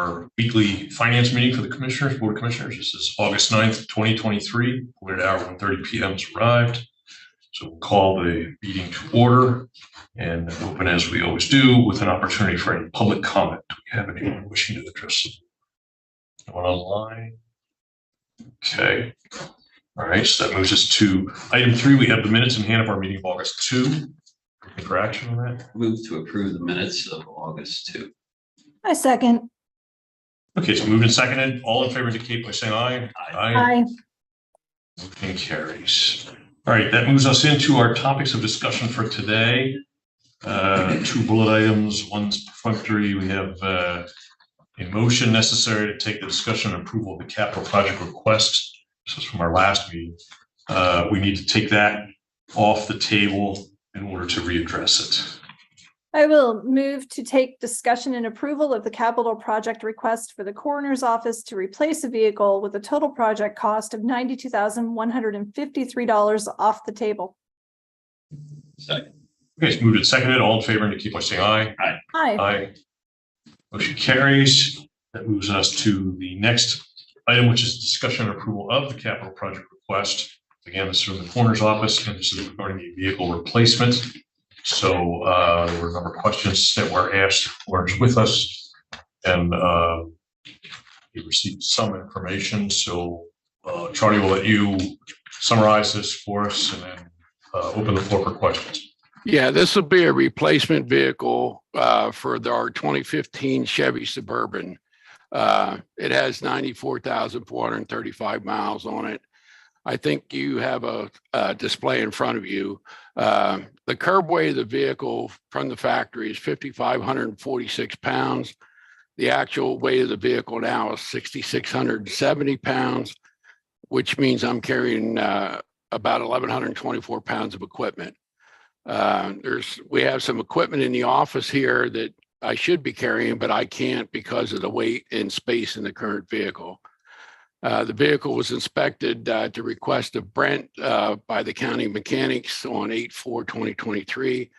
our weekly finance meeting for the Commissioners, Board of Commissioners. This is August 9th, 2023. We're at hour 1:30 p.m. has arrived. So we'll call the meeting to order and open as we always do with an opportunity for any public comment. Do we have anyone wishing to address anyone online? Okay. All right. So that moves us to item 3. We have the minutes in hand of our meeting of August 2. Looking for action on that? Move to approve the minutes of August 2. I second. Okay, so moved and seconded. All in favor indicate by saying aye. Aye. Motion carries. All right, that moves us into our topics of discussion for today. 2 bullet items, one's perfunctory. We have a motion necessary to take the discussion and approval of the capital project request. This is from our last meeting. We need to take that off the table in order to readdress it. I will move to take discussion and approval of the capital project request for the coroner's office to replace a vehicle with a total project cost of $92,153 off the table. Second. Okay, it's moved and seconded. All in favor indicate by saying aye. Aye. Aye. Aye. Motion carries. That moves us to the next item, which is discussion and approval of the capital project request. Again, this is from the coroner's office, and this is regarding a vehicle replacement. So there were a number of questions that were asked who is with us, and we received some information. So Charlie will let you summarize this for us and then open the floor for questions. Yeah, this will be a replacement vehicle for our 2015 Chevy Suburban. It has 94,435 miles on it. I think you have a display in front of you. The curb weight of the vehicle from the factory is 5,546 pounds. The actual weight of the vehicle now is 6,670 pounds, which means I'm carrying about 1,124 pounds of equipment. We have some equipment in the office here that I should be carrying, but I can't because of the weight and space in the current vehicle. The vehicle was inspected at the request of Brent by the county mechanics on 8/4/2023,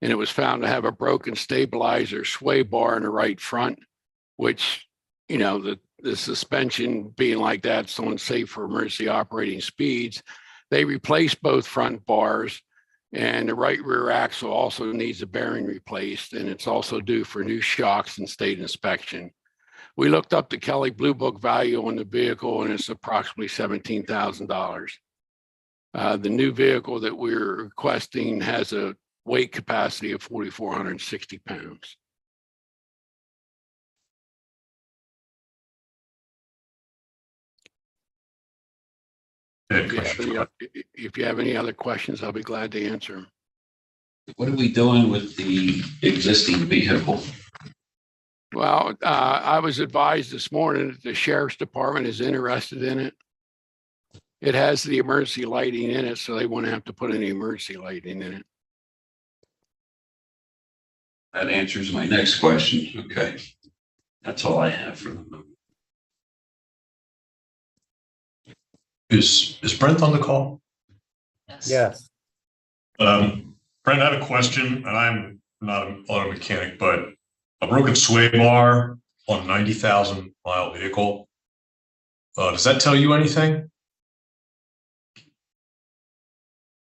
and it was found to have a broken stabilizer sway bar in the right front, which, you know, the suspension being like that is unsafe for emergency operating speeds. They replaced both front bars, and the right rear axle also needs a bearing replaced, and it's also due for new shocks and state inspection. We looked up the Kelly Blue Book value on the vehicle, and it's approximately $17,000. The new vehicle that we're requesting has a weight capacity of 4,460 pounds. If you have any other questions, I'll be glad to answer them. What are we doing with the existing vehicle? Well, I was advised this morning that the sheriff's department is interested in it. It has the emergency lighting in it, so they won't have to put any emergency lighting in it. That answers my next question. Okay. That's all I have for the moment. Is Brent on the call? Yes. Brent, I have a question, and I'm not an auto mechanic, but a broken sway bar on a 90,000 mile vehicle, does that tell you anything?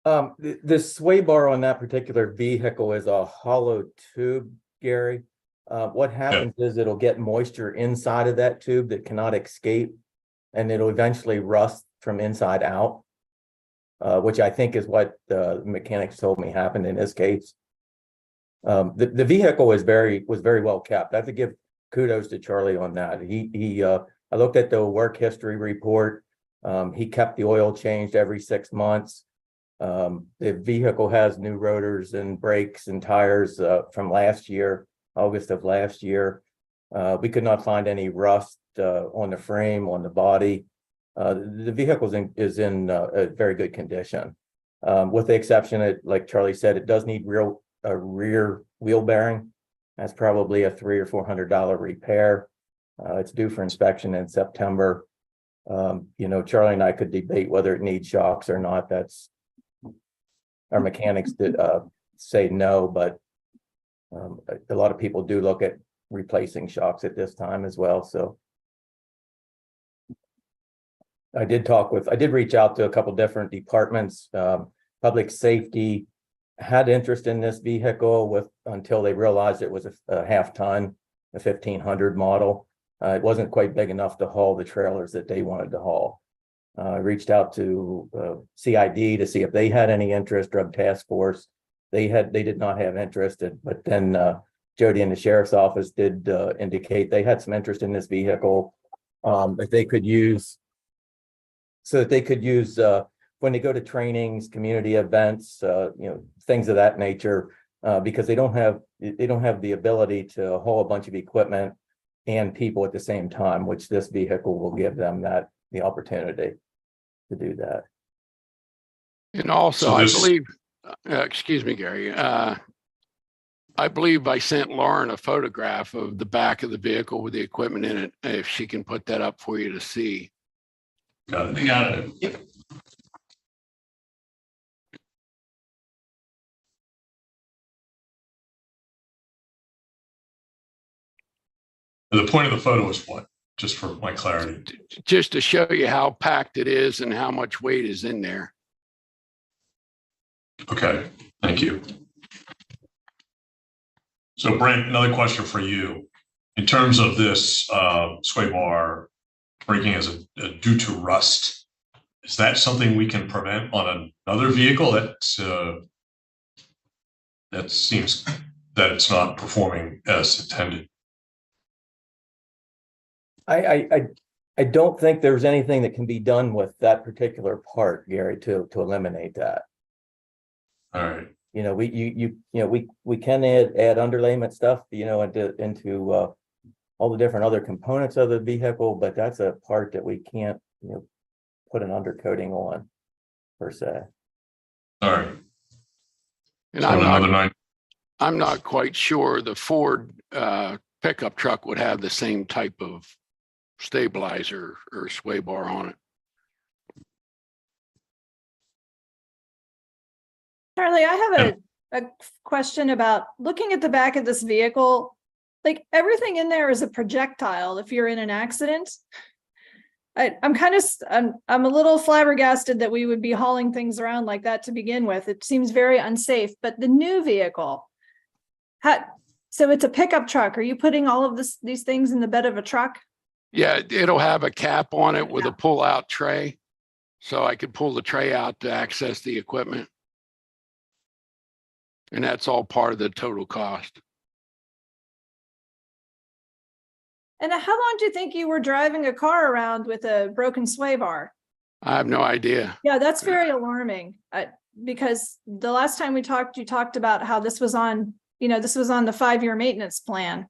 The sway bar on that particular vehicle is a hollow tube, Gary. What happens is it'll get moisture inside of that tube that cannot escape, and it'll eventually rust from inside out, which I think is what the mechanics told me happened in this case. The vehicle was very well kept. I have to give kudos to Charlie on that. I looked at the work history report. He kept the oil changed every 6 months. The vehicle has new rotors and brakes and tires from last year, August of last year. We could not find any rust on the frame, on the body. The vehicle is in a very good condition, with the exception, like Charlie said, it does need a rear wheel bearing. That's probably a $300 or $400 repair. It's due for inspection in September. You know, Charlie and I could debate whether it needs shocks or not. That's our mechanics did say no, but a lot of people do look at replacing shocks at this time as well, so. I did reach out to a couple different departments, public safety had interest in this vehicle until they realized it was a half ton, a 1500 model. It wasn't quite big enough to haul the trailers that they wanted to haul. I reached out to CID to see if they had any interest, Drug Task Force. They did not have interest, but then Jody in the sheriff's office did indicate they had some interest in this vehicle that they could use, so that they could use when they go to trainings, community events, things of that nature, because they don't have the ability to haul a bunch of equipment and people at the same time, which this vehicle will give them the opportunity to do that. And also, So I this- believe, excuse me, Gary, I believe I sent Lauren a photograph of the back of the vehicle with the equipment in it, if she can put that up for you to see. Got it. Got it. Yep. The point of the photo is what? Just for my clarity. Just to show you how packed it is and how much weight is in there. Okay, thank you. So Brent, another question for you. In terms of this sway bar breaking as due to rust, is that something we can prevent on another vehicle that seems that it's not performing as intended? I don't think there's anything that can be done with that particular part, Gary, to eliminate that. All right. We can add underlayment stuff, into all the different other components of the vehicle, but that's a part that we can't, put an undercoating on per se. All right. And So another 9. I'm not quite sure the Ford pickup truck would have the same type of stabilizer or sway bar on it. Charlie, I have a question about looking at the back of this vehicle. Like everything in there is a projectile if you're in an accident. I'm a little flabbergasted that we would be hauling things around like that to begin with. It seems very unsafe, but the new vehicle, so it's a pickup truck. Are you putting all of these things in the bed of a truck? Yeah, it'll have a cap on it with a pull-out tray. So I could pull the tray out to access the equipment. And that's all part of the total cost. And how long do you think you were driving a car around with a broken sway bar? I have no idea. Yeah, that's very alarming. Because the last time we talked, you talked about how this was on the 5-year maintenance plan.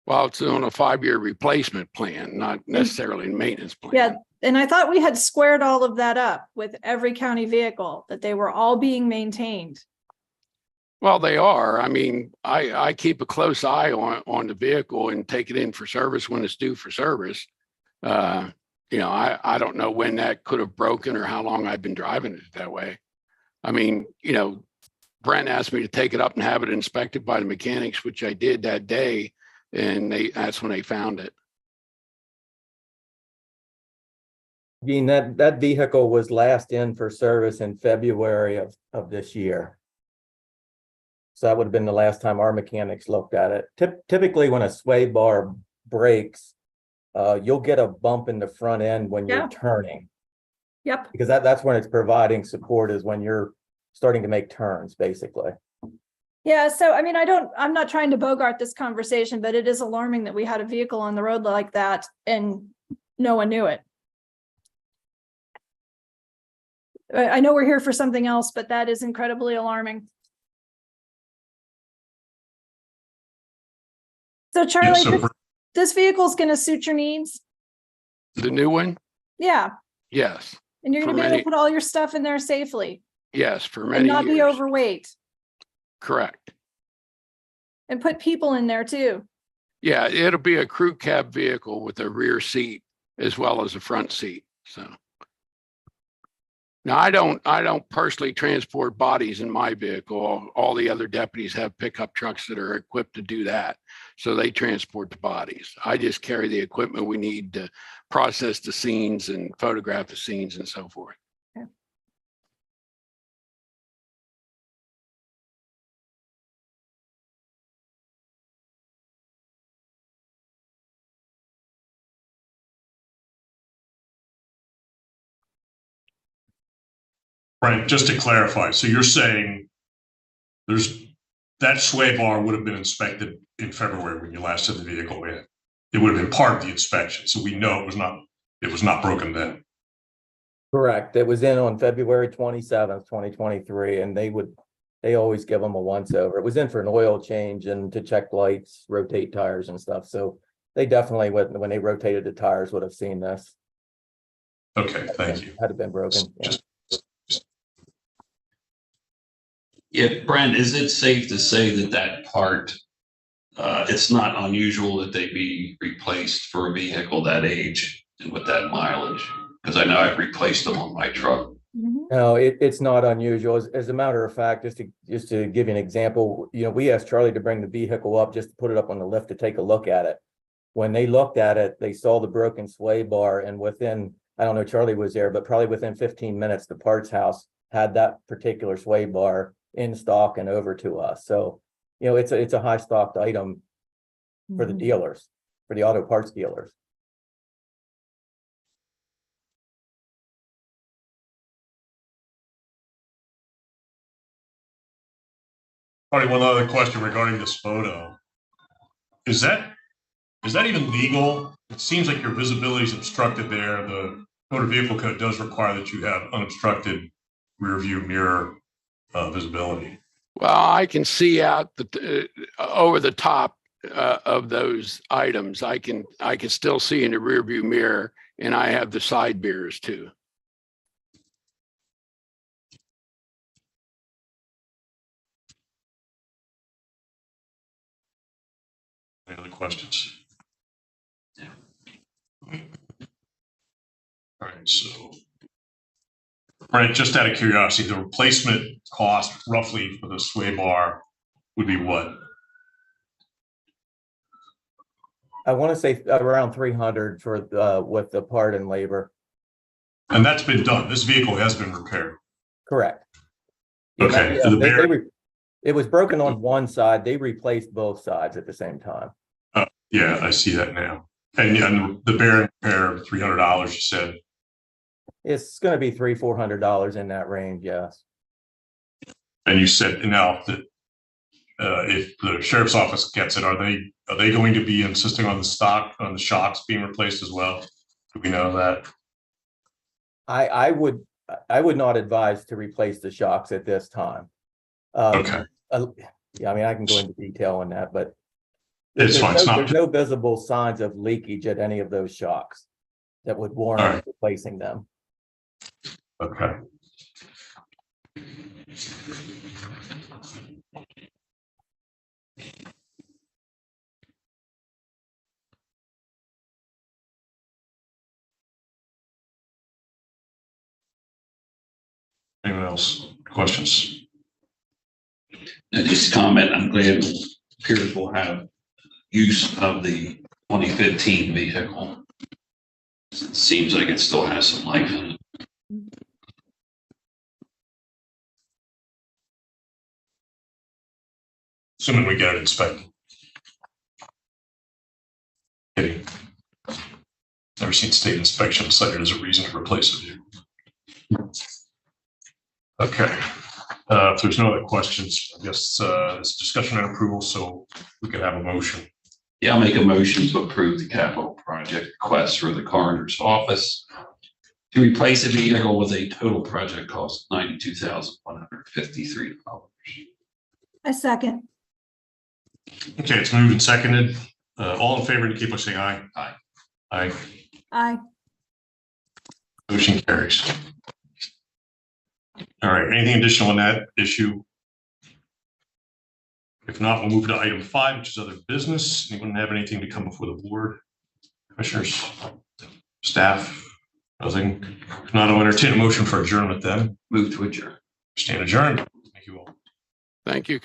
Well, it's on a 5-year replacement plan, not necessarily a maintenance plan. Yeah, and I thought we had squared all of that up with every county vehicle, that they were all being maintained. Well, they are. I mean, I keep a close eye on the vehicle and take it in for service when it's due for service. I don't know when that could have broken or how long I've been driving it that way. I mean, Brent asked me to take it up and have it inspected by the mechanics, which I did that day, and that's when they found it. I mean, that vehicle was last in for service in February of this year. So that would have been the last time our mechanics looked at it. Typically, when a sway bar breaks, you'll get a bump in the front end when you're turning. Yep. Because that's when it's providing support, is when you're starting to make turns, basically. Yeah, so I mean, I'm not trying to bogart this conversation, but it is alarming that we had a vehicle on the road like that and no one knew it. I know we're here for something else, but that is incredibly alarming. So Charlie, this vehicle is going to suit your needs? The new one? Yeah. Yes. And you're going to be able to put all your stuff in there safely? Yes, for many and not years. be overweight? Correct. And put people in there too? Yeah, it'll be a crew cab vehicle with a rear seat as well as a front seat. So Now, I don't personally transport bodies in my vehicle. All the other deputies have pickup trucks that are equipped to do that. So they transport the bodies. I just carry the equipment we need to process the scenes and photograph the scenes and so forth. Right, just to clarify, so you're saying that sway bar would have been inspected in February when you last had the vehicle in. It would have been part of the inspection, so we know it was not broken then. Correct. It was in on February 27th, 2023, and they always give them a once over. It was in for an oil change and to check lights, rotate tires and stuff. So they definitely, when they rotated the tires, would have seen this. Okay, thank you. Had it been broken. Yeah. Yeah, Brent, is it safe to say that that part, it's not unusual that they be replaced for a vehicle that age and with that mileage? Because I know I've replaced them on my truck. No, it's not unusual. As a matter of fact, just to give you an example, we asked Charlie to bring the vehicle up, just to put it up on the lift to take a look at it. When they looked at it, they saw the broken sway bar, and within, I don't know, Charlie was there, but probably within 15 minutes, the parts house had that particular sway bar in stock and over to us. So, it's a high stocked item for the dealers, for the auto parts dealers. All right, one other question regarding this photo. Is that even legal? It seems like your visibility is obstructed there. The motor vehicle code does require that you have unobstructed rear view mirror visibility. Well, I can see out over the top of those items. I can still see in the rear view mirror, and I have the side mirrors too. Any other questions? Yeah. All right, so Brent, just out of curiosity, the replacement cost roughly for the sway bar would be what? I want to say around 300 for with the part and labor. And that's been done. This vehicle has been repaired. Correct. Okay. Yeah, it was broken on one side. They replaced both sides at the same time. Yeah, I see that now. And the bearing repair, $300, you said. It's going to be $300-400 in that range. Yes. And you said now that if the sheriff's office gets it, are they going to be insisting on the shocks being replaced as well? Do we know that? I would not advise to replace the shocks at this time. Okay. Yeah, I mean, I can go into detail on that, but It's fine. there's no visible signs of leakage at any of those shocks that would warrant replacing them. Okay. Anyone else? Questions? Just comment, I'm glad peers will have use of the 2015 vehicle. It seems like it still has some life in it. Assuming we get it inspected. Kidding. Never seen state inspection cited as a reason to replace a vehicle. Okay. If there's no other questions, I guess it's discussion and approval, so we could have a motion. Yeah, I'll make a motion to approve the capital project request for the coroner's office to replace a vehicle with a total project cost of $92,153. I second. Okay, it's moved and seconded. All in favor indicate by saying aye. Aye. Aye. Aye. Motion carries. All right, anything additional on that issue? If not, we'll move to item 5, which is other business. Anyone have anything to come before the board? Commissioners, staff, Nothing. If not, I'll entertain a motion for adjournment then. Move to adjourn. Stand adjourned. Thank you all. Thank you.